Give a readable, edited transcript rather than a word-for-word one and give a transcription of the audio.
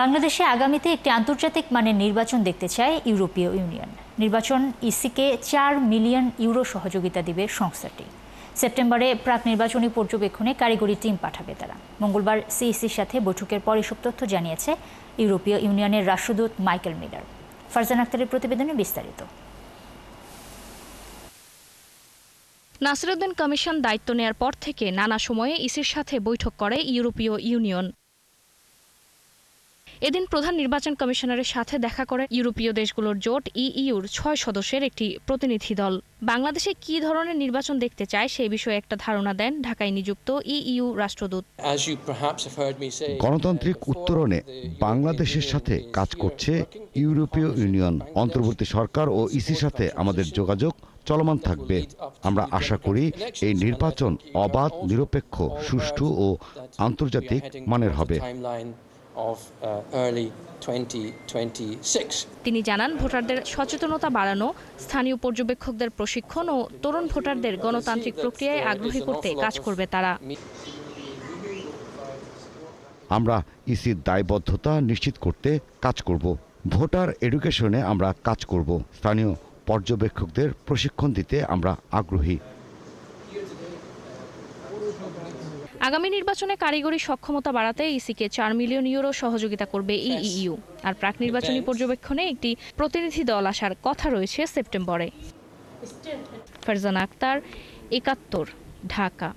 বাংলাদেশে আগামীতে একটি আন্তর্জাতিক মানের নির্বাচন দেখতে চায় ইউরোপীয় ইউনিয়ন। নির্বাচন ইসিকে 4 মিলিয়ন ইউরো সহযোগিতা দিবে সংস্থাটি। সেপ্টেম্বরে প্রাক নির্বাচনী পর্যবেক্ষণে কারিগরি টিম পাঠাবে তারা। মঙ্গলবার সিইসির সাথে বৈঠকের পর এসব তথ্য জানিয়েছে ইউরোপীয় ইউনিয়নের রাষ্ট্রদূত মাইকেল মিলার। ফারজানা আক্তারের প্রতিবেদনে বিস্তারিত। নাসিরউদ্দিন কমিশন দায়িত্ব নেয়ার পর থেকে নানা সময়ে ইসির সাথে বৈঠক করে ইউরোপীয় ইউনিয়ন। এদিন প্রধান নির্বাচন কমিশনারের সাথে দেখা করে ইউরোপীয় দেশগুলোর জোট ইইউর 6 সদস্যের একটি প্রতিনিধি দল। বাংলাদেশে কী ধরনের নির্বাচন দেখতে চায় সেই বিষয়ে একটা ধারণা দেন ঢাকায় নিযুক্ত ইইউ রাষ্ট্রদূত। গণতান্ত্রিক উত্তরণে বাংলাদেশের সাথে কাজ করছে ইউরোপীয় ইউনিয়ন। অন্তর্বর্তী সরকার ও ইসির সাথে আমাদের যোগাযোগ চলমান থাকবে। আমরা আশা করি এই নির্বাচন অবাধ, নিরপেক্ষ, সুষ্ঠু ও আন্তর্জাতিক মানের হবে। তিনি জানান, ভোটারদের সচেতনতা বাড়ানো, স্থানীয় পর্যবেক্ষকদের প্রশিক্ষণ ও তরুণ ভোটারদের গণতান্ত্রিক প্রক্রিয়ায় আগ্রহী করতে কাজ করবে তারা। আমরা ইসির দায়বদ্ধতা নিশ্চিত করতে কাজ করব। ভোটার এডুকেশনে আমরা কাজ করব। স্থানীয় পর্যবেক্ষকদের প্রশিক্ষণ দিতে আমরা আগ্রহী। আগামী নির্বাচনে কারিগরি সক্ষমতা বাড়াতে ইসিকে 4 মিলিয়ন ইউরো সহযোগিতা করবে ইইউ। আর প্রাক নির্বাচনী পর্যবেক্ষণে একটি প্রতিনিধি দল আসার কথা রয়েছে সেপ্টেম্বরে। ফারজানা আক্তার, ৭১, ঢাকা।